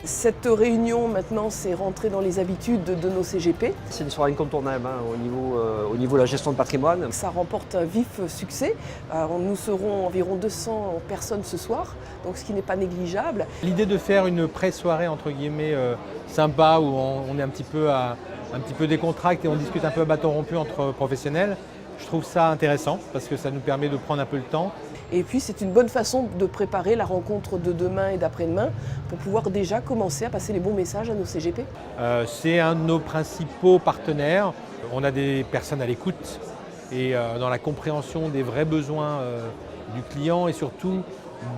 Cette réunion maintenant, c'est rentré dans les habitudes de nos CGP. C'est une soirée incontournable au niveau de la gestion de patrimoine. Ça remporte un vif succès. Nous serons environ 200 personnes ce soir, donc ce qui n'est pas négligeable. L'idée de faire une pré-soirée entre guillemets sympa où on est un petit peu décontracté et on discute un peu à bâton rompu entre professionnels, je trouve ça intéressant parce que ça nous permet de prendre un peu le temps. Et puis c'est une bonne façon de préparer la rencontre de demain et d'après-demain pour pouvoir déjà commencer à passer les bons messages à nos CGP. C'est un de nos principaux partenaires. On a des personnes à l'écoute et dans la compréhension des vrais besoins du client et surtout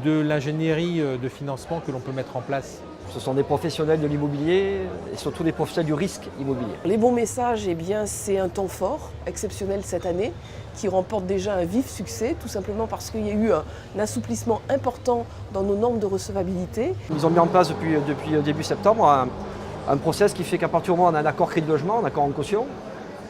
de l'ingénierie de financement que l'on peut mettre en place. Ce sont des professionnels de l'immobilier et surtout des professionnels du risque immobilier. Les bons messages, eh bien, c'est un temps fort, exceptionnel cette année, qui remporte déjà un vif succès, tout simplement parce qu'il y a eu un assouplissement important dans nos normes de recevabilité. Ils ont mis en place depuis début septembre un process qui fait qu'à partir du moment où on a un accord crédit logement, un accord en caution,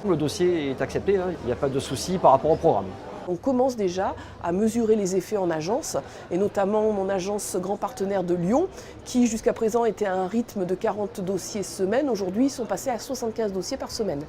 le dossier est accepté, il n'y a pas de souci par rapport au programme. On commence déjà à mesurer les effets en agence, et notamment mon agence grand partenaire de Lyon, qui jusqu'à présent était à un rythme de 40 dossiers semaine. Aujourd'hui, ils sont passés à 75 dossiers par semaine.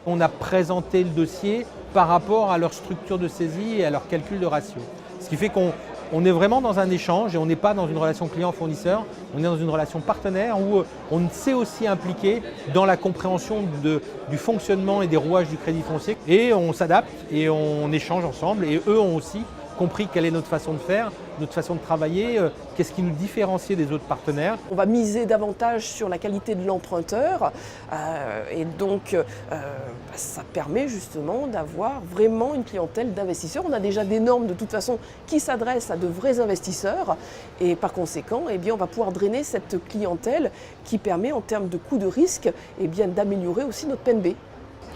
On a présenté le dossier par rapport à leur structure de saisie et à leur calcul de ratio. Ce qui fait qu'on est vraiment dans un échange et on n'est pas dans une relation client-fournisseur, on est dans une relation partenaire où on s'est aussi impliqué dans la compréhension du fonctionnement et des rouages du crédit foncier. Et on s'adapte et on échange ensemble et eux ont aussi compris quelle est notre façon de faire, notre façon de travailler, qu'est-ce qui nous différencie des autres partenaires. On va miser davantage sur la qualité de l'emprunteur et donc ça permet justement d'avoir vraiment une clientèle d'investisseurs. On a déjà des normes de toute façon qui s'adressent à de vrais investisseurs et par conséquent, eh bien, on va pouvoir drainer cette clientèle qui permet en termes de coût de risque eh bien, d'améliorer aussi notre PNB.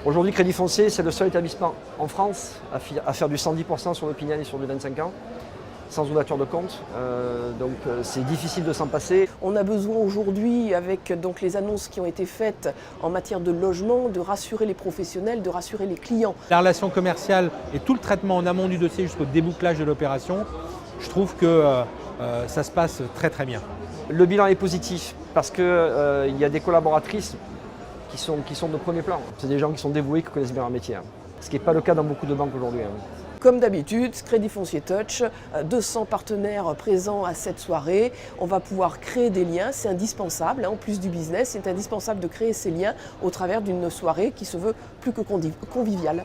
Aujourd'hui, Crédit Foncier, c'est le seul établissement en France à faire du 110% sur l'opinion et sur du 25 ans, sans ouverture de compte. Donc c'est difficile de s'en passer. On a besoin aujourd'hui, avec donc, les annonces qui ont été faites en matière de logement, de rassurer les professionnels, de rassurer les clients. La relation commerciale et tout le traitement en amont du dossier jusqu'au débouclage de l'opération, je trouve que ça se passe très très bien. Le bilan est positif parce qu'il y a des collaboratrices qui sont de premier plan. C'est des gens qui sont dévoués, qui connaissent bien leur métier. Ce qui n'est pas le cas dans beaucoup de banques aujourd'hui. Comme d'habitude, Crédit Foncier Touch, 200 partenaires présents à cette soirée. On va pouvoir créer des liens, c'est indispensable. En plus du business, c'est indispensable de créer ces liens au travers d'une soirée qui se veut plus que conviviale.